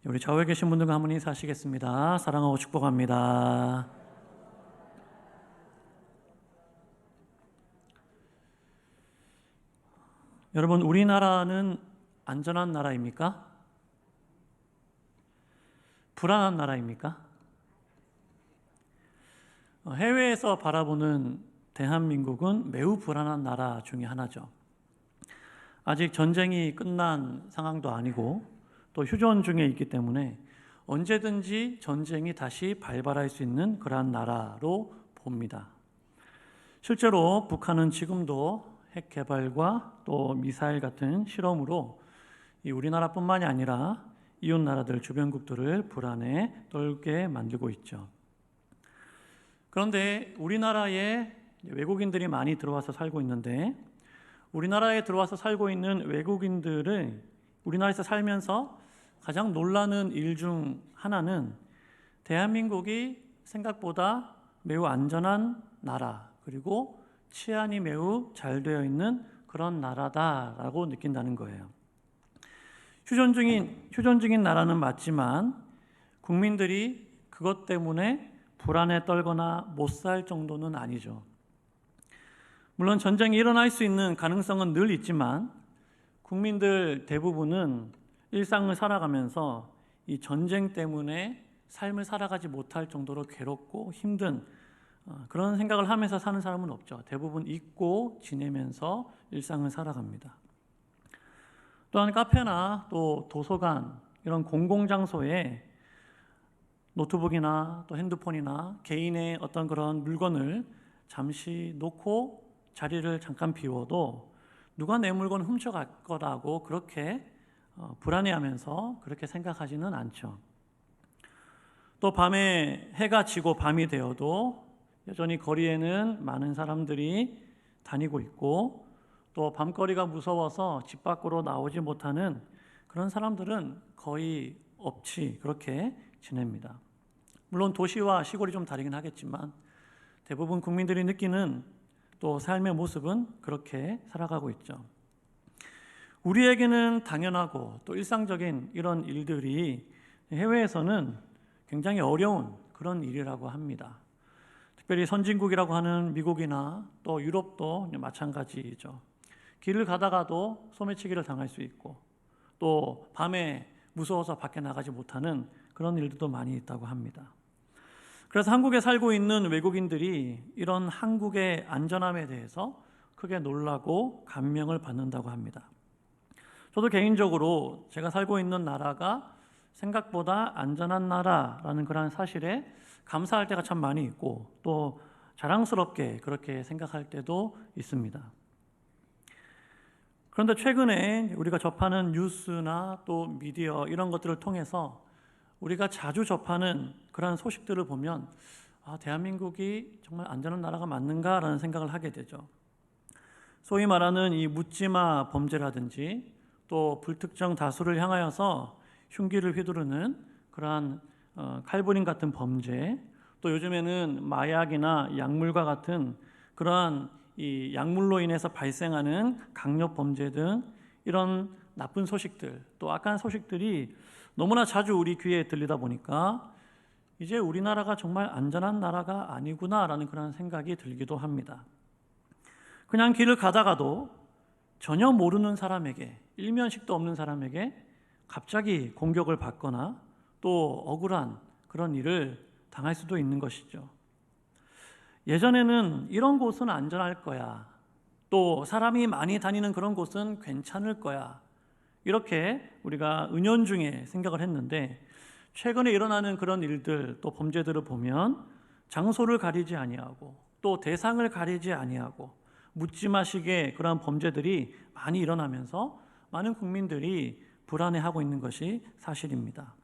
우리 좌우에 계신 분들과 한 분 인사하시겠습니다. 사랑하고 축복합니다. 여러분, 우리나라는 안전한 나라입니까? 불안한 나라입니까? 해외에서 바라보는 대한민국은 매우 불안한 나라 중에 하나죠. 아직 전쟁이 끝난 상황도 아니고 또 휴전 중에 있기 때문에 언제든지 전쟁이 다시 발발할 수 있는 그러한 나라로 봅니다. 실제로 북한은 지금도 핵 개발과 또 미사일 같은 실험으로 우리나라뿐만이 아니라 이웃 나라들, 주변국들을 불안에 떨게 만들고 있죠. 그런데 우리나라에 외국인들이 많이 들어와서 살고 있는데, 우리나라에 들어와서 살고 있는 외국인들을 우리나라에서 살면서 가장 놀라는 일 중 하나는 대한민국이 생각보다 매우 안전한 나라, 그리고 치안이 매우 잘 되어 있는 그런 나라다라고 느낀다는 거예요. 휴전 중인 나라는 맞지만 국민들이 그것 때문에 불안에 떨거나 못 살 정도는 아니죠. 물론 전쟁이 일어날 수 있는 가능성은 늘 있지만 국민들 대부분은 일상을 살아가면서 이 전쟁 때문에 삶을 살아가지 못할 정도로 괴롭고 힘든 그런 생각을 하면서 사는 사람은 없죠. 대부분 잊고 지내면서 일상을 살아갑니다. 또한 카페나 또 도서관 이런 공공장소에 노트북이나 또 핸드폰이나 개인의 어떤 그런 물건을 잠시 놓고 자리를 잠깐 비워도 누가 내 물건 훔쳐갈 거라고 그렇게 불안해하면서 그렇게 생각하지는 않죠. 또 밤에 해가 지고 밤이 되어도 여전히 거리에는 많은 사람들이 다니고 있고, 또 밤거리가 무서워서 집 밖으로 나오지 못하는 그런 사람들은 거의 없이 그렇게 지냅니다. 물론 도시와 시골이 좀 다르긴 하겠지만 대부분 국민들이 느끼는 또 삶의 모습은 그렇게 살아가고 있죠. 우리에게는 당연하고 또 일상적인 이런 일들이 해외에서는 굉장히 어려운 그런 일이라고 합니다. 특별히 선진국이라고 하는 미국이나 또 유럽도 마찬가지죠. 길을 가다가도 소매치기를 당할 수 있고, 또 밤에 무서워서 밖에 나가지 못하는 그런 일들도 많이 있다고 합니다. 그래서 한국에 살고 있는 외국인들이 이런 한국의 안전함에 대해서 크게 놀라고 감명을 받는다고 합니다. 저도 개인적으로 제가 살고 있는 나라가 생각보다 안전한 나라라는 그런 사실에 감사할 때가 참 많이 있고, 또 자랑스럽게 그렇게 생각할 때도 있습니다. 그런데 최근에 우리가 접하는 뉴스나 또 미디어 이런 것들을 통해서 우리가 자주 접하는 그런 소식들을 보면 대한민국이 정말 안전한 나라가 맞는가라는 생각을 하게 되죠. 소위 말하는 이 묻지마 범죄라든지 또 불특정 다수를 향하여서 흉기를 휘두르는 그러한 칼부림 같은 범죄, 또 요즘에는 마약이나 약물과 같은 그러한 이 약물로 인해서 발생하는 강력 범죄 등 이런 나쁜 소식들, 또 악한 소식들이 너무나 자주 우리 귀에 들리다 보니까 이제 우리나라가 정말 안전한 나라가 아니구나라는 그런 생각이 들기도 합니다. 그냥 길을 가다가도 전혀 모르는 사람에게, 일면식도 없는 사람에게 갑자기 공격을 받거나 또 억울한 그런 일을 당할 수도 있는 것이죠. 예전에는 이런 곳은 안전할 거야, 또 사람이 많이 다니는 그런 곳은 괜찮을 거야, 이렇게 우리가 은연중에 생각을 했는데, 최근에 일어나는 그런 일들 또 범죄들을 보면 장소를 가리지 아니하고 또 대상을 가리지 아니하고 묻지마식의 그런 범죄들이 많이 일어나면서 많은 국민들이 불안해하고 있는 것이 사실입니다.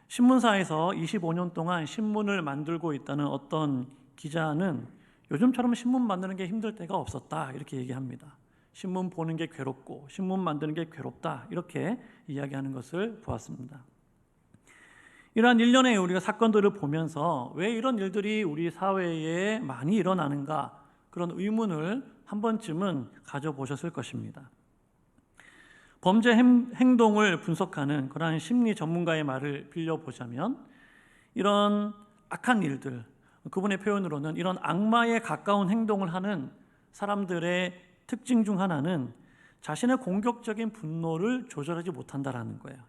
신문사에서 25년 동안 신문을 만들고 있다는 어떤 기자는 요즘처럼 신문 만드는 게 힘들 때가 없었다, 이렇게 얘기합니다. 신문 보는 게 괴롭고 신문 만드는 게 괴롭다, 이렇게 이야기하는 것을 보았습니다. 이러한 일련의 우리가 사건들을 보면서 왜 이런 일들이 우리 사회에 많이 일어나는가, 그런 의문을 한 번쯤은 가져보셨을 것입니다. 범죄 행동을 분석하는 그러한 심리 전문가의 말을 빌려보자면 이런 악한 일들, 그분의 표현으로는 이런 악마에 가까운 행동을 하는 사람들의 특징 중 하나는 자신의 공격적인 분노를 조절하지 못한다라는 거예요.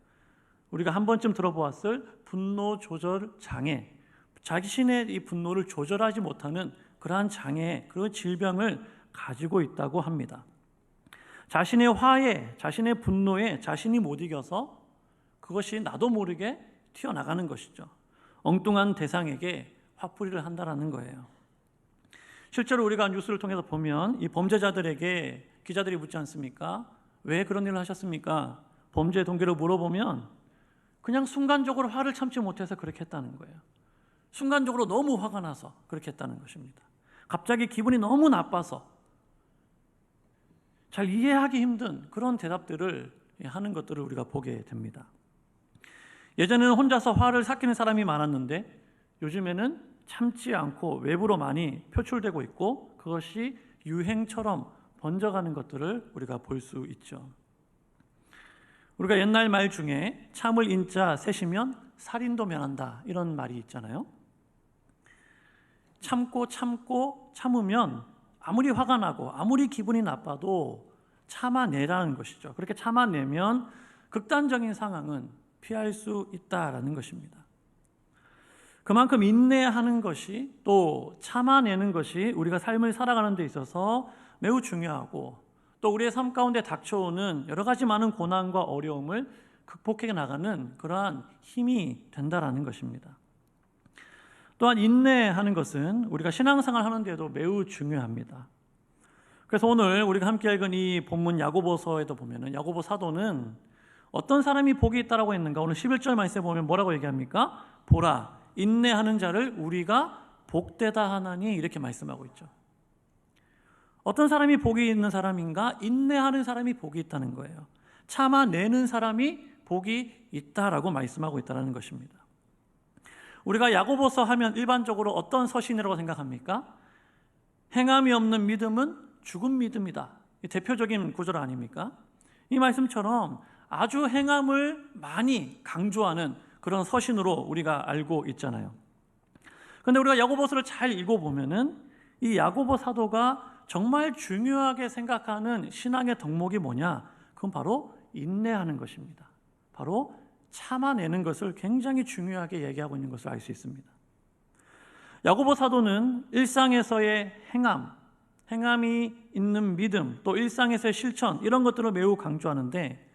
우리가 한 번쯤 들어보았을 분노 조절 장애, 자신의 이 분노를 조절하지 못하는 그러한 장애, 그런 질병을 가지고 있다고 합니다. 자신의 화에, 자신의 분노에 자신이 못 이겨서 그것이 나도 모르게 튀어나가는 것이죠. 엉뚱한 대상에게 화풀이를 한다라는 거예요. 실제로 우리가 뉴스를 통해서 보면 이 범죄자들에게 기자들이 묻지 않습니까? 왜 그런 일을 하셨습니까? 범죄 동기를 물어보면 그냥 순간적으로 화를 참지 못해서 그렇게 했다는 거예요. 순간적으로 너무 화가 나서 그렇게 했다는 것입니다. 갑자기 기분이 너무 나빠서 잘 이해하기 힘든 그런 대답들을 하는 것들을 우리가 보게 됩니다. 예전에는 혼자서 화를 삭히는 사람이 많았는데 요즘에는 참지 않고 외부로 많이 표출되고 있고 그것이 유행처럼 번져가는 것들을 우리가 볼 수 있죠. 우리가 옛날 말 중에 참을 인자 셋이면 살인도 면한다 이런 말이 있잖아요. 참으면 아무리 화가 나고 아무리 기분이 나빠도 참아내라는 것이죠. 그렇게 참아내면 극단적인 상황은 피할 수 있다라는 것입니다. 그만큼 인내하는 것이 또 참아내는 것이 우리가 삶을 살아가는 데 있어서 매우 중요하고 또 우리의 삶 가운데 닥쳐오는 여러 가지 많은 고난과 어려움을 극복해 나가는 그러한 힘이 된다라는 것입니다. 또한 인내하는 것은 우리가 신앙생활 하는 데도 매우 중요합니다. 그래서 오늘 우리가 함께 읽은 이 본문 야고보서에도 보면은 야고보 사도는 어떤 사람이 복이 있다라고 했는가? 오늘 11절 말씀에 보면 뭐라고 얘기합니까? 보라, 인내하는 자를 우리가 복되다 하나니 이렇게 말씀하고 있죠. 어떤 사람이 복이 있는 사람인가? 인내하는 사람이 복이 있다는 거예요. 참아내는 사람이 복이 있다라고 말씀하고 있다는 것입니다. 우리가 야고보서 하면 일반적으로 어떤 서신이라고 생각합니까? 행함이 없는 믿음은 죽은 믿음이다. 대표적인 구절 아닙니까? 이 말씀처럼 아주 행함을 많이 강조하는 그런 서신으로 우리가 알고 있잖아요. 그런데 우리가 야고보서를 잘 읽어보면은 이 야고보 사도가 정말 중요하게 생각하는 신앙의 덕목이 뭐냐? 그건 바로 인내하는 것입니다. 바로 참아내는 것을 굉장히 중요하게 얘기하고 있는 것을 알 수 있습니다. 야고보 사도는 일상에서의 행함이 있는 믿음, 또 일상에서의 실천 이런 것들을 매우 강조하는데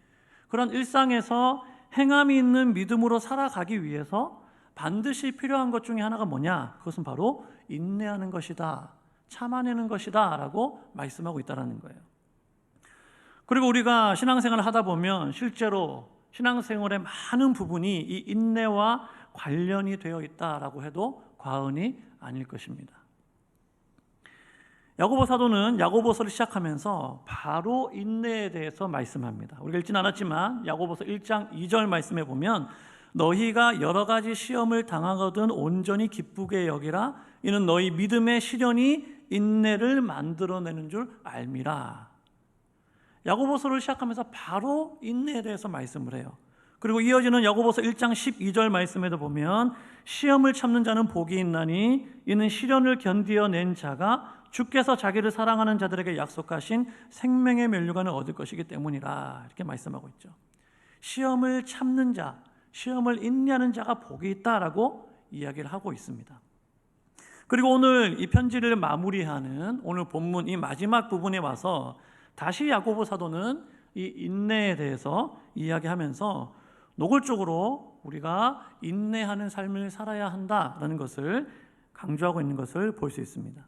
그런 일상에서 행함이 있는 믿음으로 살아가기 위해서 반드시 필요한 것 중에 하나가 뭐냐? 그것은 바로 인내하는 것이다. 참아내는 것이다 라고 말씀하고 있다는 거예요. 그리고 우리가 신앙생활을 하다 보면 실제로 신앙생활의 많은 부분이 이 인내와 관련이 되어 있다라고 해도 과언이 아닐 것입니다. 야고보 사도는 야고보서를 시작하면서 바로 인내에 대해서 말씀합니다. 우리가 읽진 않았지만 야고보서 1장 2절 말씀에 보면 너희가 여러 가지 시험을 당하거든 온전히 기쁘게 여기라 이는 너희 믿음의 시련이 인내를 만들어내는 줄 알미라. 야고보서를 시작하면서 바로 인내에 대해서 말씀을 해요. 그리고 이어지는 야고보서 1장 12절 말씀에도 보면 시험을 참는 자는 복이 있나니 이는 시련을 견디어낸 자가 주께서 자기를 사랑하는 자들에게 약속하신 생명의 면류관을 얻을 것이기 때문이라 이렇게 말씀하고 있죠. 시험을 참는 자, 시험을 인내하는 자가 복이 있다라고 이야기를 하고 있습니다. 그리고 오늘 이 편지를 마무리하는 오늘 본문 이 마지막 부분에 와서 다시 야고보 사도는 이 인내에 대해서 이야기하면서 노골적으로 우리가 인내하는 삶을 살아야 한다라는 것을 강조하고 있는 것을 볼 수 있습니다.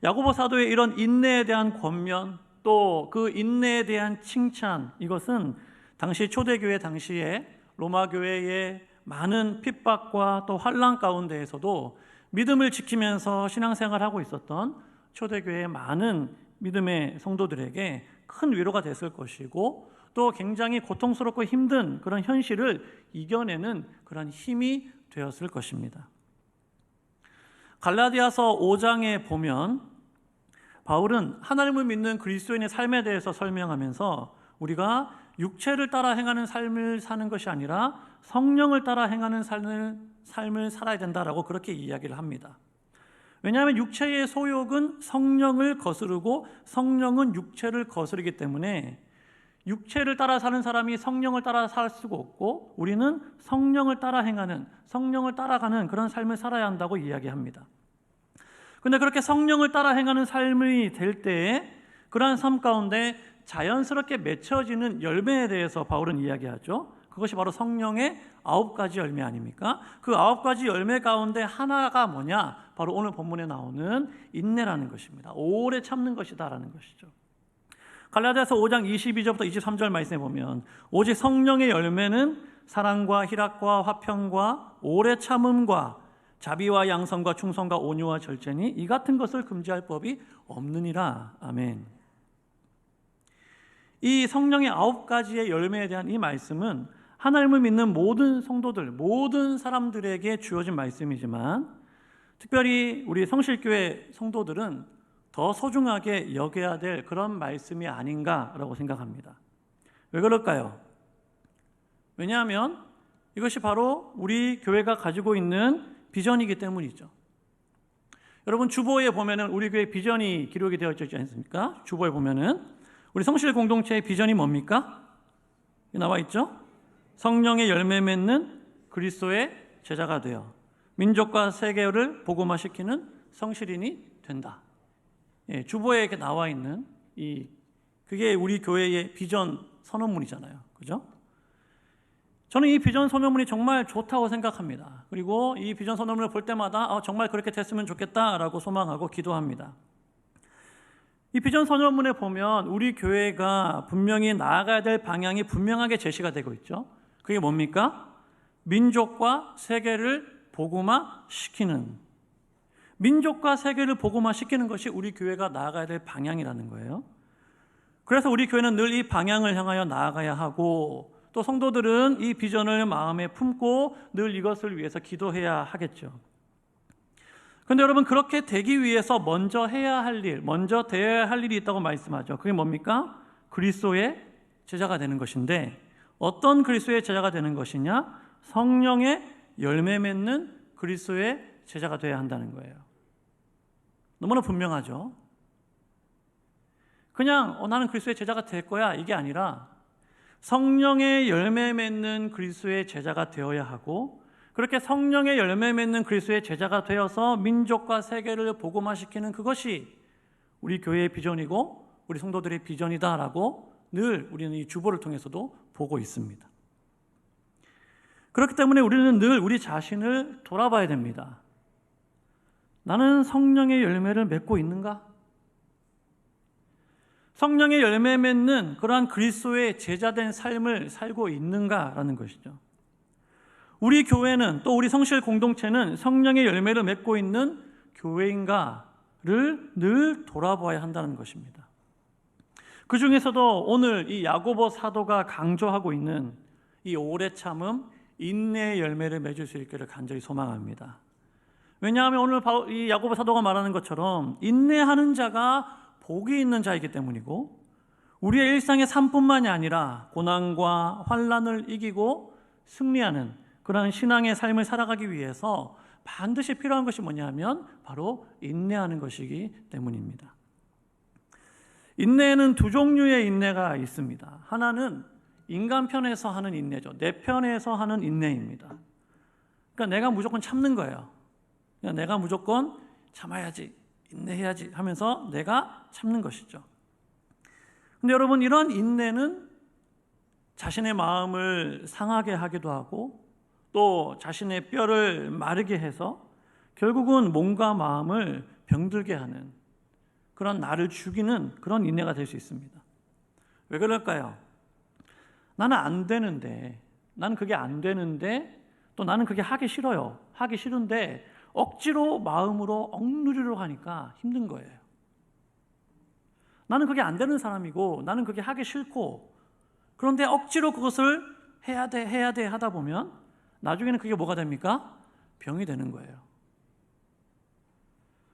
야고보 사도의 이런 인내에 대한 권면 또 그 인내에 대한 칭찬 이것은 당시 초대교회 당시에 로마 교회의 많은 핍박과 또 환난 가운데에서도 믿음을 지키면서 신앙생활하고 있었던 초대교회의 많은 믿음의 성도들에게 큰 위로가 됐을 것이고 또 굉장히 고통스럽고 힘든 그런 현실을 이겨내는 그런 힘이 되었을 것입니다. 갈라디아서 5장에 보면 바울은 하나님을 믿는 그리스도인의 삶에 대해서 설명하면서 우리가 육체를 따라 행하는 삶을 사는 것이 아니라 성령을 따라 행하는 삶을 살아야 된다라고 그렇게 이야기를 합니다. 왜냐하면 육체의 소욕은 성령을 거스르고 성령은 육체를 거스르기 때문에 육체를 따라 사는 사람이 성령을 따라 살 수가 없고 우리는 성령을 따라 행하는, 성령을 따라가는 그런 삶을 살아야 한다고 이야기합니다. 그런데 그렇게 성령을 따라 행하는 삶이 될 때에 그러한 삶 가운데 자연스럽게 맺혀지는 열매에 대해서 바울은 이야기하죠. 그것이 바로 성령의 9가지 열매 아닙니까? 그 9가지 열매 가운데 하나가 뭐냐? 바로 오늘 본문에 나오는 인내라는 것입니다. 오래 참는 것이다라는 것이죠. 갈라디아서 5장 22절부터 23절 말씀에 보면 오직 성령의 열매는 사랑과 희락과 화평과 오래 참음과 자비와 양선과 충성과 온유와 절제니 이 같은 것을 금지할 법이 없느니라. 아멘. 이 성령의 9가지의 열매에 대한 이 말씀은 하나님을 믿는 모든 성도들, 모든 사람들에게 주어진 말씀이지만 특별히 우리 성실교회 성도들은 더 소중하게 여겨야 될 그런 말씀이 아닌가라고 생각합니다. 왜 그럴까요? 왜냐하면 이것이 바로 우리 교회가 가지고 있는 비전이기 때문이죠. 여러분 주보에 보면은 우리 교회 비전이 기록이 되어 있지 않습니까? 주보에 보면은 우리 성실 공동체의 비전이 뭡니까? 나와 있죠? 성령의 열매 맺는 그리스도의 제자가 되어 민족과 세계를 복음화시키는 성실인이 된다. 예, 주보에 이렇게 나와 있는 그게 우리 교회의 비전 선언문이잖아요. 그죠? 저는 이 비전 선언문이 정말 좋다고 생각합니다. 그리고 이 비전 선언문을 볼 때마다 정말 그렇게 됐으면 좋겠다라고 소망하고 기도합니다. 이 비전 선언문에 보면 우리 교회가 분명히 나아가야 될 방향이 분명하게 제시가 되고 있죠. 그게 뭡니까? 민족과 세계를 복음화시키는, 민족과 세계를 복음화시키는 것이 우리 교회가 나아가야 될 방향이라는 거예요. 그래서 우리 교회는 늘 이 방향을 향하여 나아가야 하고 또 성도들은 이 비전을 마음에 품고 늘 이것을 위해서 기도해야 하겠죠. 그런데 여러분 그렇게 되기 위해서 먼저 해야 할 일, 먼저 되어야 할 일이 있다고 말씀하죠. 그게 뭡니까? 그리스도의 제자가 되는 것인데 어떤 그리스도의 제자가 되는 것이냐? 성령의 열매 맺는 그리스도의 제자가 되어야 한다는 거예요. 너무나 분명하죠. 그냥 나는 그리스도의 제자가 될 거야 이게 아니라 성령의 열매 맺는 그리스도의 제자가 되어야 하고 그렇게 성령의 열매 맺는 그리스도의 제자가 되어서 민족과 세계를 복음화시키는 그것이 우리 교회의 비전이고 우리 성도들의 비전이다라고 늘 우리는 이 주보를 통해서도 보고 있습니다. 그렇기 때문에 우리는 늘 우리 자신을 돌아봐야 됩니다. 나는 성령의 열매를 맺고 있는가? 성령의 열매 맺는 그러한 그리스도의 제자된 삶을 살고 있는가라는 것이죠. 우리 교회는 또 우리 성실 공동체는 성령의 열매를 맺고 있는 교회인가를 늘 돌아봐야 한다는 것입니다. 그 중에서도 오늘 이 야고보 사도가 강조하고 있는 이 오래 참음, 인내의 열매를 맺을 수 있기를 간절히 소망합니다. 왜냐하면 오늘 이 야고보 사도가 말하는 것처럼 인내하는 자가 복이 있는 자이기 때문이고 우리의 일상의 삶뿐만이 아니라 고난과 환난을 이기고 승리하는 그러한 신앙의 삶을 살아가기 위해서 반드시 필요한 것이 뭐냐면 바로 인내하는 것이기 때문입니다. 인내에는 두 종류의 인내가 있습니다. 하나는 인간 편에서 하는 인내죠. 내 편에서 하는 인내입니다. 그러니까 내가 무조건 참는 거예요. 그냥 내가 무조건 참아야지, 인내해야지 하면서 내가 참는 것이죠. 근데 여러분 이런 인내는 자신의 마음을 상하게 하기도 하고 또 자신의 뼈를 마르게 해서 결국은 몸과 마음을 병들게 하는 그런 나를 죽이는 그런 인내가 될 수 있습니다. 왜 그럴까요? 나는 안 되는데, 나는 그게 안 되는데 또 나는 그게 하기 싫어요. 하기 싫은데 억지로 마음으로 억누르려고 하니까 힘든 거예요. 나는 그게 안 되는 사람이고 나는 그게 하기 싫고 그런데 억지로 그것을 해야 돼 하다 보면 나중에는 그게 뭐가 됩니까? 병이 되는 거예요.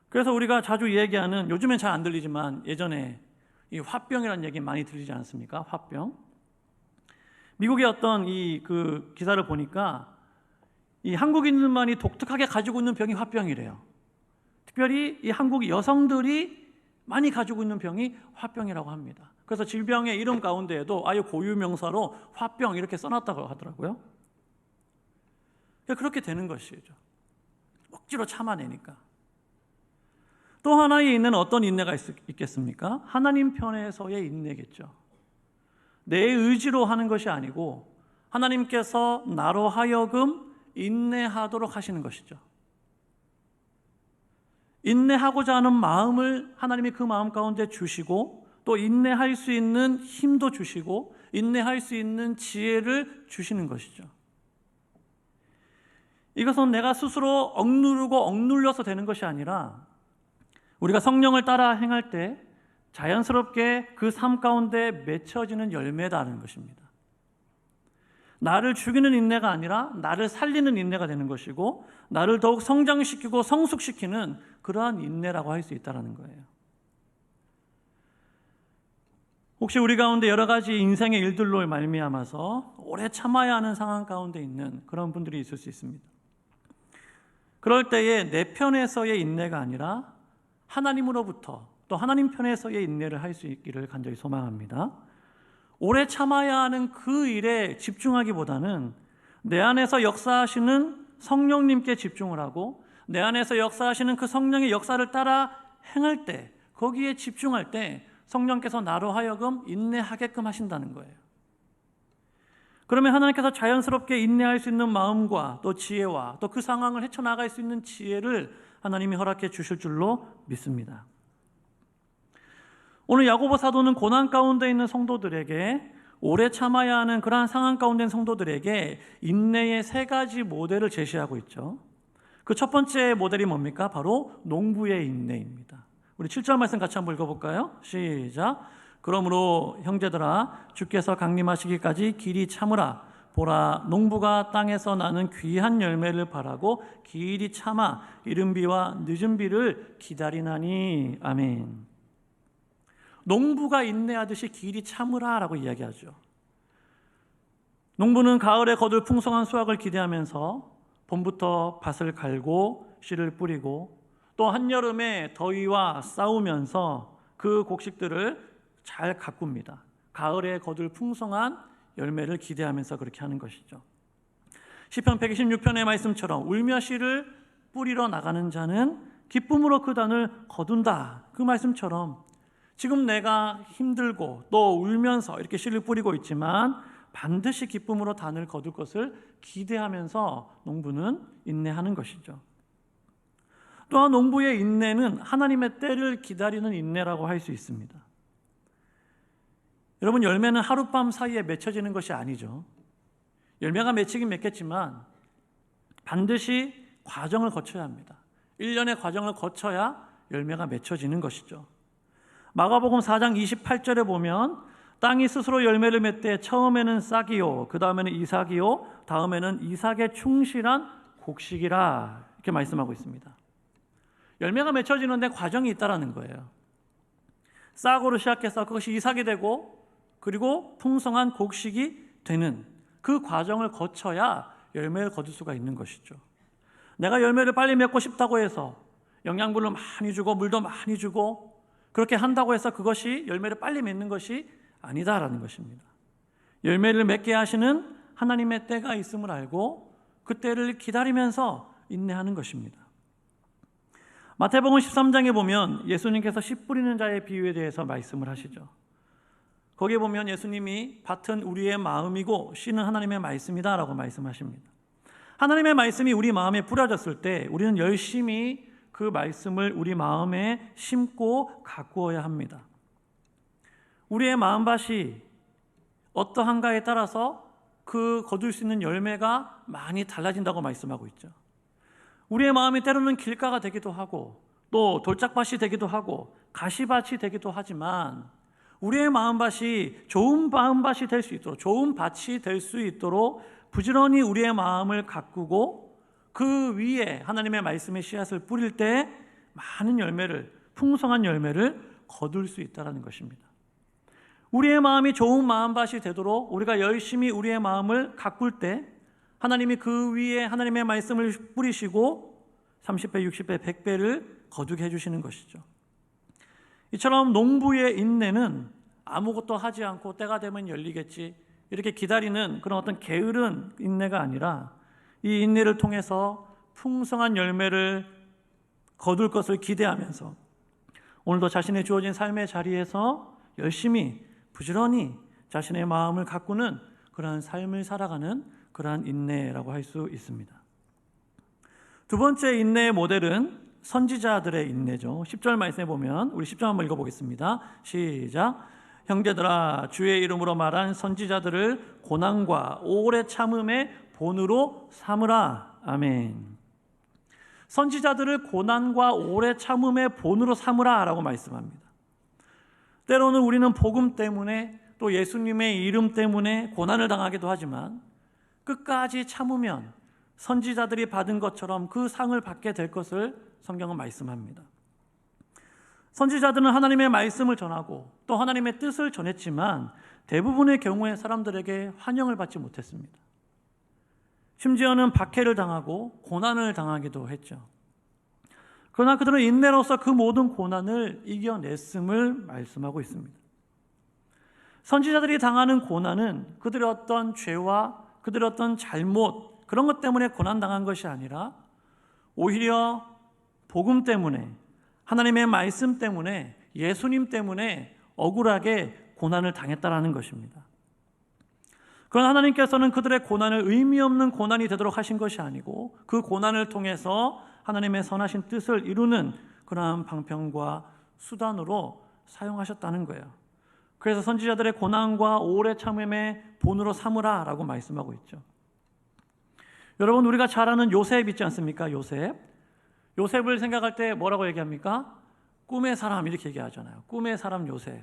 그래서 우리가 자주 얘기하는, 요즘엔 잘 안 들리지만 예전에 이 화병이라는 얘기 많이 들리지 않습니까? 화병. 미국의 어떤 그 기사를 보니까 이 한국인들만이 독특하게 가지고 있는 병이 화병이래요. 특별히 이 한국 여성들이 많이 가지고 있는 병이 화병이라고 합니다. 그래서 질병의 이름 가운데에도 아예 고유 명사로 화병 이렇게 써놨다고 하더라고요. 그렇게 되는 것이죠. 억지로 참아내니까. 또 하나의 인내는 어떤 인내가 있겠습니까? 하나님 편에서의 인내겠죠. 내 의지로 하는 것이 아니고 하나님께서 나로 하여금 인내하도록 하시는 것이죠. 인내하고자 하는 마음을 하나님이 그 마음 가운데 주시고 또 인내할 수 있는 힘도 주시고 인내할 수 있는 지혜를 주시는 것이죠. 이것은 내가 스스로 억누르고 억눌려서 되는 것이 아니라 우리가 성령을 따라 행할 때 자연스럽게 그 삶 가운데 맺혀지는 열매다는 것입니다. 나를 죽이는 인내가 아니라 나를 살리는 인내가 되는 것이고 나를 더욱 성장시키고 성숙시키는 그러한 인내라고 할 수 있다는 거예요. 혹시 우리 가운데 여러 가지 인생의 일들로 말미암아서 오래 참아야 하는 상황 가운데 있는 그런 분들이 있을 수 있습니다. 그럴 때에 내 편에서의 인내가 아니라 하나님으로부터 또 하나님 편에서의 인내를 할 수 있기를 간절히 소망합니다. 오래 참아야 하는 그 일에 집중하기보다는 내 안에서 역사하시는 성령님께 집중을 하고 내 안에서 역사하시는 그 성령의 역사를 따라 행할 때 거기에 집중할 때 성령께서 나로 하여금 인내하게끔 하신다는 거예요. 그러면 하나님께서 자연스럽게 인내할 수 있는 마음과 또 지혜와 또 그 상황을 헤쳐나갈 수 있는 지혜를 하나님이 허락해 주실 줄로 믿습니다. 오늘 야고보 사도는 고난 가운데 있는 성도들에게 오래 참아야 하는 그러한 상황 가운데 있는 성도들에게 인내의 세 가지 모델을 제시하고 있죠. 그 첫 번째 모델이 뭡니까? 바로 농부의 인내입니다. 우리 7절 말씀 같이 한번 읽어볼까요? 시작. 그러므로 형제들아 주께서 강림하시기까지 길이 참으라. 보라 농부가 땅에서 나는 귀한 열매를 바라고 길이 참아 이른 비와 늦은 비를 기다리나니. 아멘. 농부가 인내하듯이 길이 참으라라고 이야기하죠. 농부는 가을에 거둘 풍성한 수확을 기대하면서 봄부터 밭을 갈고 씨를 뿌리고 또 한여름에 더위와 싸우면서 그 곡식들을 잘 가꿉니다. 가을에 거둘 풍성한 열매를 기대하면서 그렇게 하는 것이죠. 시편 126편의 말씀처럼 울며 씨를 뿌리러 나가는 자는 기쁨으로 그 단을 거둔다. 그 말씀처럼 지금 내가 힘들고 또 울면서 이렇게 씨를 뿌리고 있지만 반드시 기쁨으로 단을 거둘 것을 기대하면서 농부는 인내하는 것이죠. 또한 농부의 인내는 하나님의 때를 기다리는 인내라고 할 수 있습니다. 여러분, 열매는 하룻밤 사이에 맺혀지는 것이 아니죠. 열매가 맺히긴 맺겠지만 반드시 과정을 거쳐야 합니다. 1년의 과정을 거쳐야 열매가 맺혀지는 것이죠. 마가복음 4장 28절에 보면 땅이 스스로 열매를 맺되 처음에는 싹이요 그 다음에는 이삭이요 다음에는 이삭에 충실한 곡식이라 이렇게 말씀하고 있습니다. 열매가 맺혀지는데 과정이 있다라는 거예요. 싹으로 시작해서 그것이 이삭이 되고 그리고 풍성한 곡식이 되는 그 과정을 거쳐야 열매를 거둘 수가 있는 것이죠. 내가 열매를 빨리 맺고 싶다고 해서 영양분을 많이 주고 물도 많이 주고 그렇게 한다고 해서 그것이 열매를 빨리 맺는 것이 아니다라는 것입니다. 열매를 맺게 하시는 하나님의 때가 있음을 알고 그 때를 기다리면서 인내하는 것입니다. 마태복음 13장에 보면 예수님께서 씨 뿌리는 자의 비유에 대해서 말씀을 하시죠. 거기에 보면 예수님이 밭은 우리의 마음이고 씨는 하나님의 말씀이다 라고 말씀하십니다. 하나님의 말씀이 우리 마음에 뿌려졌을 때 우리는 열심히 그 말씀을 우리 마음에 심고 가꾸어야 합니다. 우리의 마음밭이 어떠한가에 따라서 그 거둘 수 있는 열매가 많이 달라진다고 말씀하고 있죠. 우리의 마음이 때로는 길가가 되기도 하고 또 돌짝밭이 되기도 하고 가시밭이 되기도 하지만 우리의 마음밭이 좋은 마음밭이 될 수 있도록 좋은 밭이 될 수 있도록 부지런히 우리의 마음을 가꾸고 그 위에 하나님의 말씀의 씨앗을 뿌릴 때 많은 열매를 풍성한 열매를 거둘 수 있다는 것입니다. 우리의 마음이 좋은 마음밭이 되도록 우리가 열심히 우리의 마음을 가꿀 때 하나님이 그 위에 하나님의 말씀을 뿌리시고 30배, 60배, 100배를 거두게 해주시는 것이죠. 이처럼 농부의 인내는 아무것도 하지 않고 때가 되면 열리겠지 이렇게 기다리는 그런 어떤 게으른 인내가 아니라 이 인내를 통해서 풍성한 열매를 거둘 것을 기대하면서 오늘도 자신의 주어진 삶의 자리에서 열심히 부지런히 자신의 마음을 가꾸는 그러한 삶을 살아가는 그러한 인내라고 할 수 있습니다. 두 번째 인내의 모델은 선지자들의 인내죠. 10절 말씀에 보면 우리 10절 한번 읽어보겠습니다. 시작. 형제들아 주의 이름으로 말한 선지자들을 고난과 오래 참음의 본으로 삼으라. 아멘. 선지자들을 고난과 오래 참음의 본으로 삼으라 라고 말씀합니다. 때로는 우리는 복음 때문에 또 예수님의 이름 때문에 고난을 당하기도 하지만 끝까지 참으면 선지자들이 받은 것처럼 그 상을 받게 될 것을 성경은 말씀합니다. 선지자들은 하나님의 말씀을 전하고 또 하나님의 뜻을 전했지만 대부분의 경우에 사람들에게 환영을 받지 못했습니다. 심지어는 박해를 당하고 고난을 당하기도 했죠. 그러나 그들은 인내로서 그 모든 고난을 이겨냈음을 말씀하고 있습니다. 선지자들이 당하는 고난은 그들의 어떤 죄와 그들의 어떤 잘못 그런 것 때문에 고난당한 것이 아니라 오히려 복음 때문에 하나님의 말씀 때문에 예수님 때문에 억울하게 고난을 당했다라는 것입니다. 그러나 하나님께서는 그들의 고난을 의미 없는 고난이 되도록 하신 것이 아니고 그 고난을 통해서 하나님의 선하신 뜻을 이루는 그러한 방편과 수단으로 사용하셨다는 거예요. 그래서 선지자들의 고난과 오래 참음의 본으로 삼으라 라고 말씀하고 있죠. 여러분 우리가 잘 아는 요셉 있지 않습니까? 요셉을 생각할 때 뭐라고 얘기합니까? 꿈의 사람 이렇게 얘기하잖아요. 꿈의 사람 요셉.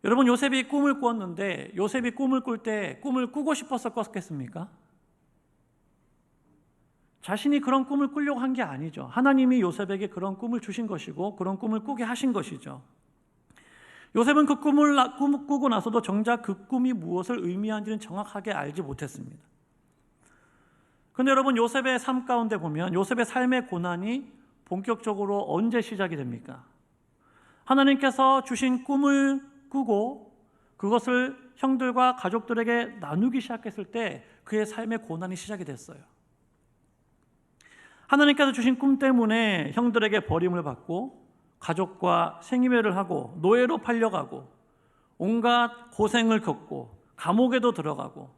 여러분 요셉이 꿈을 꾸었는데 요셉이 꿈을 꿀 때 꿈을 꾸고 싶어서 꿨겠습니까? 자신이 그런 꿈을 꾸려고 한 게 아니죠. 하나님이 요셉에게 그런 꿈을 주신 것이고 그런 꿈을 꾸게 하신 것이죠. 요셉은 그 꿈을 꾸고 나서도 정작 그 꿈이 무엇을 의미하는지는 정확하게 알지 못했습니다. 그런데 여러분 요셉의 삶 가운데 보면 요셉의 삶의 고난이 본격적으로 언제 시작이 됩니까? 하나님께서 주신 꿈을 꾸고 그것을 형들과 가족들에게 나누기 시작했을 때 그의 삶의 고난이 시작이 됐어요. 하나님께서 주신 꿈 때문에 형들에게 버림을 받고 가족과 생이별을 하고 노예로 팔려가고 온갖 고생을 겪고 감옥에도 들어가고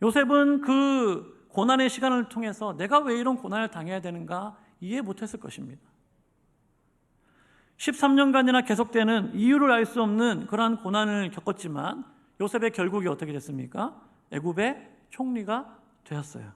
요셉은 그 고난의 시간을 통해서 내가 왜 이런 고난을 당해야 되는가 이해 못했을 것입니다. 13년간이나 계속되는 이유를 알 수 없는 그러한 고난을 겪었지만 요셉의 결국이 어떻게 됐습니까? 애굽의 총리가 되었어요.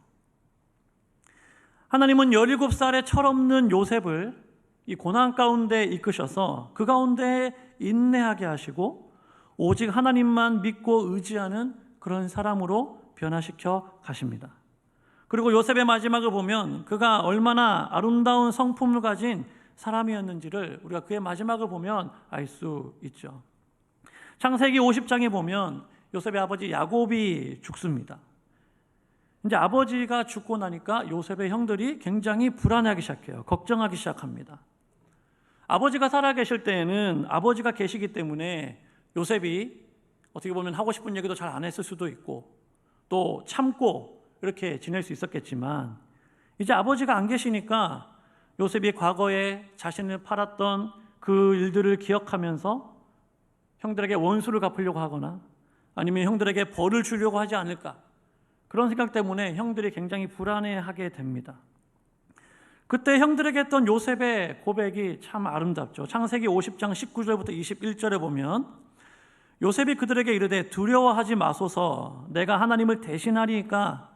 하나님은 17살의 철없는 요셉을 이 고난 가운데 이끄셔서 그 가운데 인내하게 하시고 오직 하나님만 믿고 의지하는 그런 사람으로 변화시켜 가십니다. 그리고 요셉의 마지막을 보면 그가 얼마나 아름다운 성품을 가진 사람이었는지를 우리가 그의 마지막을 보면 알 수 있죠. 창세기 50장에 보면 요셉의 아버지 야곱이 죽습니다. 이제 아버지가 죽고 나니까 요셉의 형들이 굉장히 불안해하기 시작해요. 걱정하기 시작합니다. 아버지가 살아계실 때에는 아버지가 계시기 때문에 요셉이 어떻게 보면 하고 싶은 얘기도 잘 안 했을 수도 있고 또 참고 이렇게 지낼 수 있었겠지만 이제 아버지가 안 계시니까 요셉이 과거에 자신을 팔았던 그 일들을 기억하면서 형들에게 원수를 갚으려고 하거나 아니면 형들에게 벌을 주려고 하지 않을까 그런 생각 때문에 형들이 굉장히 불안해하게 됩니다. 그때 형들에게 했던 요셉의 고백이 참 아름답죠. 창세기 50장 19절부터 21절에 보면 요셉이 그들에게 이르되 두려워하지 마소서 내가 하나님을 대신하리이까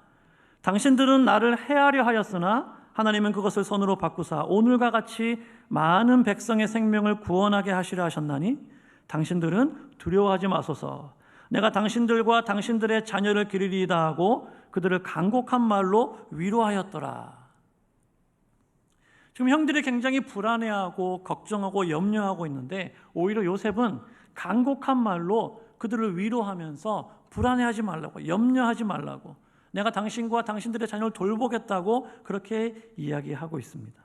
당신들은 나를 해하려 하였으나 하나님은 그것을 선으로 바꾸사 오늘과 같이 많은 백성의 생명을 구원하게 하시려 하셨나니 당신들은 두려워하지 마소서 내가 당신들과 당신들의 자녀를 기르리이다 하고 그들을 간곡한 말로 위로하였더라. 지금 형들이 굉장히 불안해하고 걱정하고 염려하고 있는데 오히려 요셉은 간곡한 말로 그들을 위로하면서 불안해하지 말라고, 염려하지 말라고, 내가 당신과 당신들의 자녀를 돌보겠다고 그렇게 이야기하고 있습니다.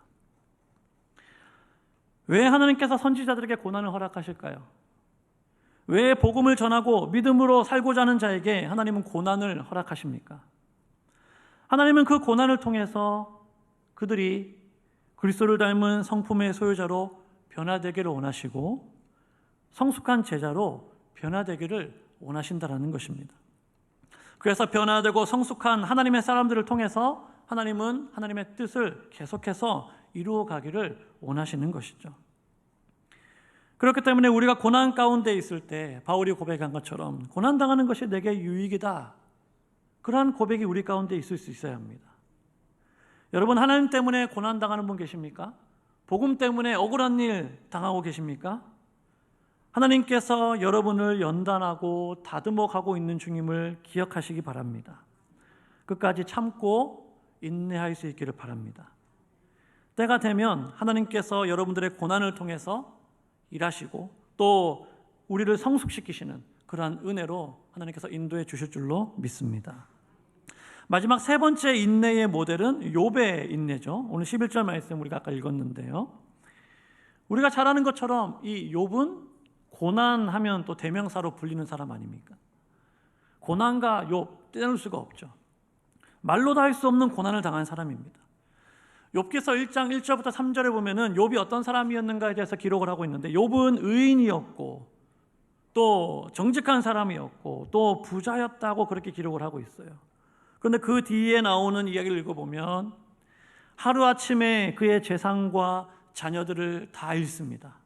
왜 하나님께서 선지자들에게 고난을 허락하실까요? 왜 복음을 전하고 믿음으로 살고자 하는 자에게 하나님은 고난을 허락하십니까? 하나님은 그 고난을 통해서 그들이 그리스도를 닮은 성품의 소유자로 변화되기를 원하시고 성숙한 제자로 변화되기를 원하신다라는 것입니다. 그래서 변화되고 성숙한 하나님의 사람들을 통해서 하나님은 하나님의 뜻을 계속해서 이루어 가기를 원하시는 것이죠. 그렇기 때문에 우리가 고난 가운데 있을 때 바울이 고백한 것처럼 고난당하는 것이 내게 유익이다, 그러한 고백이 우리 가운데 있을 수 있어야 합니다. 여러분, 하나님 때문에 고난당하는 분 계십니까? 복음 때문에 억울한 일 당하고 계십니까? 하나님께서 여러분을 연단하고 다듬어 가고 있는 중임을 기억하시기 바랍니다. 끝까지 참고 인내할 수 있기를 바랍니다. 때가 되면 하나님께서 여러분들의 고난을 통해서 일하시고 또 우리를 성숙시키시는 그러한 은혜로 하나님께서 인도해 주실 줄로 믿습니다. 마지막 세 번째 인내의 모델은 욥의 인내죠. 오늘 11절 말씀 우리가 아까 읽었는데요. 우리가 잘 아는 것처럼 이 욥은 고난하면 또 대명사로 불리는 사람 아닙니까? 고난과 욥 떼놓을 수가 없죠. 말로 다 할 수 없는 고난을 당한 사람입니다. 욥기서 1장 1절부터 3절에 보면은 욥이 어떤 사람이었는가에 대해서 기록을 하고 있는데, 욥은 의인이었고 또 정직한 사람이었고 또 부자였다고 그렇게 기록을 하고 있어요. 그런데 그 뒤에 나오는 이야기를 읽어보면 하루아침에 그의 재산과 자녀들을 다 잃습니다.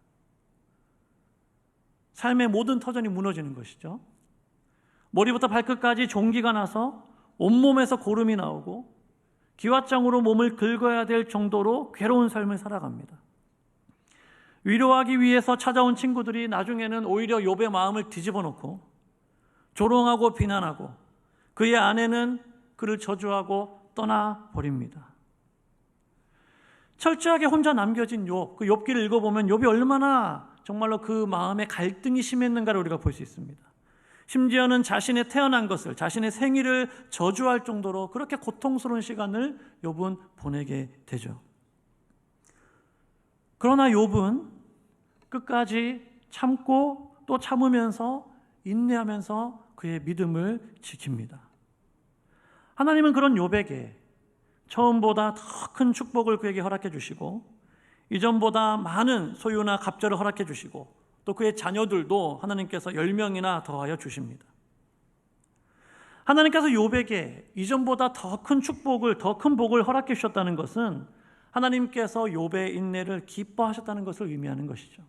삶의 모든 터전이 무너지는 것이죠. 머리부터 발끝까지 종기가 나서 온몸에서 고름이 나오고 기왓장으로 몸을 긁어야 될 정도로 괴로운 삶을 살아갑니다. 위로하기 위해서 찾아온 친구들이 나중에는 오히려 욥의 마음을 뒤집어 놓고 조롱하고 비난하고 그의 아내는 그를 저주하고 떠나버립니다. 철저하게 혼자 남겨진 욥, 그 욥기를 읽어보면 욥이 얼마나 정말로 그 마음의 갈등이 심했는가를 우리가 볼 수 있습니다. 심지어는 자신의 태어난 것을, 자신의 생일을 저주할 정도로 그렇게 고통스러운 시간을 욥은 보내게 되죠. 그러나 욥은 끝까지 참고 또 참으면서 인내하면서 그의 믿음을 지킵니다. 하나님은 그런 욥에게 처음보다 더 큰 축복을 그에게 허락해 주시고 이전보다 많은 소유나 갑절을 허락해 주시고 또 그의 자녀들도 하나님께서 10명이나 더하여 주십니다. 하나님께서 욥에게 이전보다 더 큰 축복을, 더 큰 복을 허락해 주셨다는 것은 하나님께서 욥의 인내를 기뻐하셨다는 것을 의미하는 것이죠.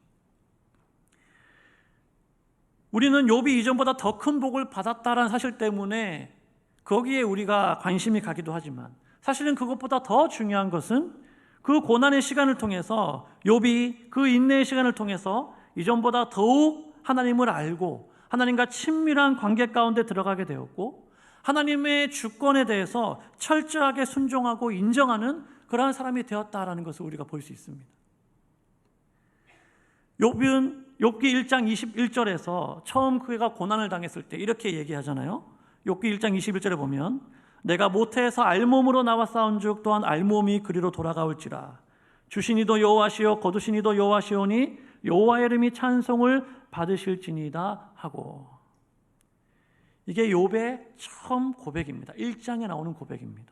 우리는 욥이 이전보다 더 큰 복을 받았다는 사실 때문에 거기에 우리가 관심이 가기도 하지만 사실은 그것보다 더 중요한 것은 그 고난의 시간을 통해서 욥이 그 인내의 시간을 통해서 이전보다 더욱 하나님을 알고 하나님과 친밀한 관계 가운데 들어가게 되었고 하나님의 주권에 대해서 철저하게 순종하고 인정하는 그러한 사람이 되었다라는 것을 우리가 볼 수 있습니다. 욥기 1장 21절에서 처음 그가 고난을 당했을 때 이렇게 얘기하잖아요. 욥기 1장 21절에 보면 내가 모태에서 알몸으로 나와 싸운즉 또한 알몸이 그리로 돌아가올지라 주시니도 여호와시요 거두시니도 여호와시오니 여호와의 이름이 찬송을 받으실지니이다 하고, 이게 욥의 처음 고백입니다. 1장에 나오는 고백입니다.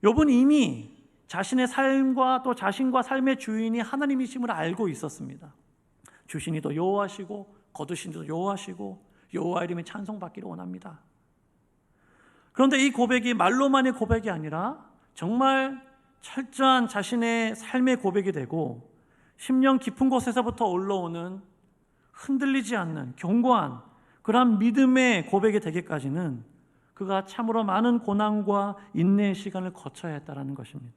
욥은 이미 자신의 삶과 또 자신과 삶의 주인이 하나님이심을 알고 있었습니다. 주시니도 여호와시고 거두시니도 여호와시고 여호와의 이름이 찬송받기를 원합니다. 그런데 이 고백이 말로만의 고백이 아니라 정말 철저한 자신의 삶의 고백이 되고 심령 깊은 곳에서부터 올라오는 흔들리지 않는 견고한 그러한 믿음의 고백이 되기까지는 그가 참으로 많은 고난과 인내의 시간을 거쳐야 했다는 것입니다.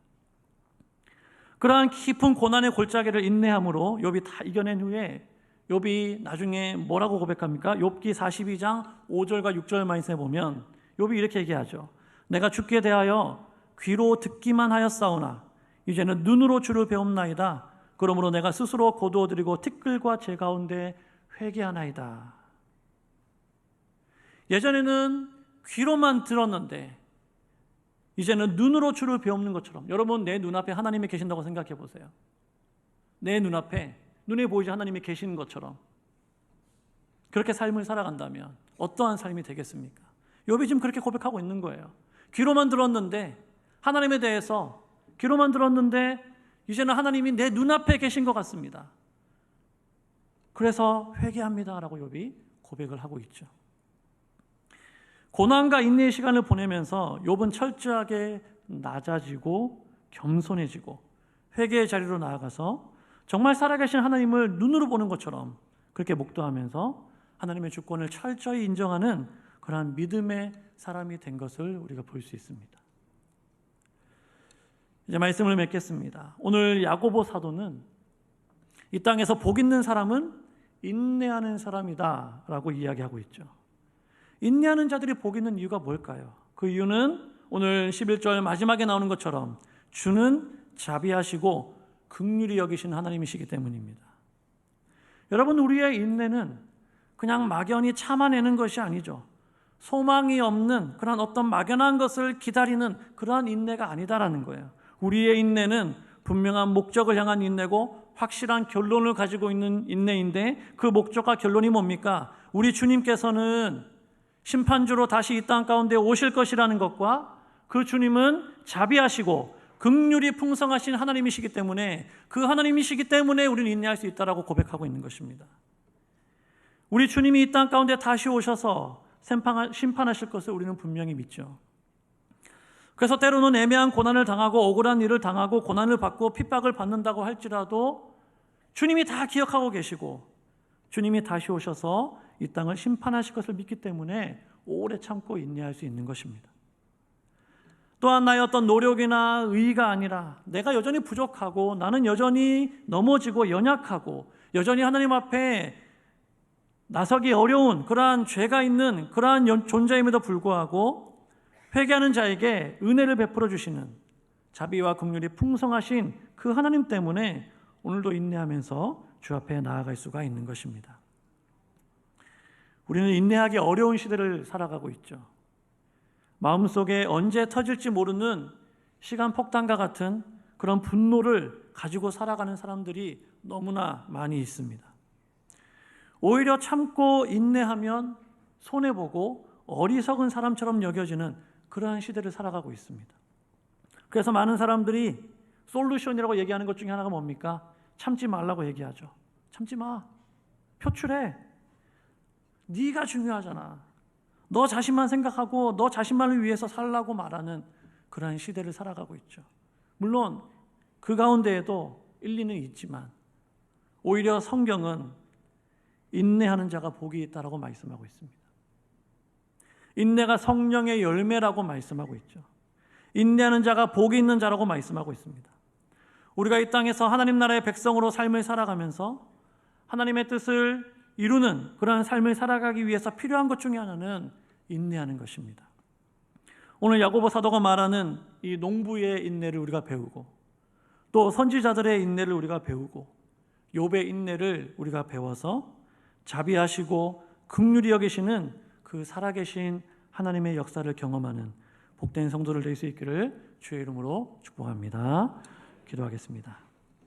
그러한 깊은 고난의 골짜기를 인내함으로 욥이 다 이겨낸 후에 욥이 나중에 뭐라고 고백합니까? 욥기 42장 5절과 6절 말씀에 보면 욥이 이렇게 얘기하죠. 내가 주께 대하여 귀로 듣기만 하였사오나 이제는 눈으로 주를 배움나이다. 그러므로 내가 스스로 거두어드리고 티끌과 재 가운데 회개하나이다. 예전에는 귀로만 들었는데 이제는 눈으로 주를 배우는 것처럼, 여러분 내 눈앞에 하나님이 계신다고 생각해 보세요. 내 눈앞에 눈에 보이지 하나님이 계시는 것처럼 그렇게 삶을 살아간다면 어떠한 삶이 되겠습니까? 욥이 지금 그렇게 고백하고 있는 거예요. 귀로만 들었는데, 하나님에 대해서 귀로만 들었는데 이제는 하나님이 내 눈앞에 계신 것 같습니다. 그래서 회개합니다 라고 욥이 고백을 하고 있죠. 고난과 인내의 시간을 보내면서 욥은 철저하게 낮아지고 겸손해지고 회개의 자리로 나아가서 정말 살아계신 하나님을 눈으로 보는 것처럼 그렇게 묵도하면서 하나님의 주권을 철저히 인정하는 그러한 믿음의 사람이 된 것을 우리가 볼 수 있습니다. 이제 말씀을 맺겠습니다. 오늘 야고보 사도는 이 땅에서 복 있는 사람은 인내하는 사람이다 라고 이야기하고 있죠. 인내하는 자들이 복 있는 이유가 뭘까요? 그 이유는 오늘 11절 마지막에 나오는 것처럼 주는 자비하시고 긍휼히 여기신 하나님이시기 때문입니다. 여러분, 우리의 인내는 그냥 막연히 참아내는 것이 아니죠. 소망이 없는 그런 어떤 막연한 것을 기다리는 그러한 인내가 아니다라는 거예요. 우리의 인내는 분명한 목적을 향한 인내고 확실한 결론을 가지고 있는 인내인데, 그 목적과 결론이 뭡니까? 우리 주님께서는 심판주로 다시 이 땅 가운데 오실 것이라는 것과 그 주님은 자비하시고 긍휼이 풍성하신 하나님이시기 때문에, 그 하나님이시기 때문에 우리는 인내할 수 있다라고 고백하고 있는 것입니다. 우리 주님이 이 땅 가운데 다시 오셔서 심판하실 것을 우리는 분명히 믿죠. 그래서 때로는 애매한 고난을 당하고 억울한 일을 당하고 고난을 받고 핍박을 받는다고 할지라도 주님이 다 기억하고 계시고 주님이 다시 오셔서 이 땅을 심판하실 것을 믿기 때문에 오래 참고 인내할 수 있는 것입니다. 또한 나의 어떤 노력이나 의의가 아니라 내가 여전히 부족하고 나는 여전히 넘어지고 연약하고 여전히 하나님 앞에 나서기 어려운 그러한 죄가 있는 그러한 존재임에도 불구하고 회개하는 자에게 은혜를 베풀어 주시는 자비와 긍휼이 풍성하신 그 하나님 때문에 오늘도 인내하면서 주 앞에 나아갈 수가 있는 것입니다. 우리는 인내하기 어려운 시대를 살아가고 있죠. 마음속에 언제 터질지 모르는 시간 폭탄과 같은 그런 분노를 가지고 살아가는 사람들이 너무나 많이 있습니다. 오히려 참고 인내하면 손해보고 어리석은 사람처럼 여겨지는 그러한 시대를 살아가고 있습니다. 그래서 많은 사람들이 솔루션이라고 얘기하는 것 중에 하나가 뭡니까? 참지 말라고 얘기하죠. 참지 마. 표출해. 네가 중요하잖아. 너 자신만 생각하고 너 자신만을 위해서 살라고 말하는 그러한 시대를 살아가고 있죠. 물론 그 가운데에도 일리는 있지만 오히려 성경은 인내하는 자가 복이 있다라고 말씀하고 있습니다. 인내가 성령의 열매라고 말씀하고 있죠. 인내하는 자가 복이 있는 자라고 말씀하고 있습니다. 우리가 이 땅에서 하나님 나라의 백성으로 삶을 살아가면서 하나님의 뜻을 이루는 그러한 삶을 살아가기 위해서 필요한 것 중에 하나는 인내하는 것입니다. 오늘 야고보 사도가 말하는 이 농부의 인내를 우리가 배우고 또 선지자들의 인내를 우리가 배우고 욥의 인내를 우리가 배워서 자비하시고 긍휼히 여기시는 그 살아계신 하나님의 역사를 경험하는 복된 성도를 될 수 있기를 주의 이름으로 축복합니다. 기도하겠습니다.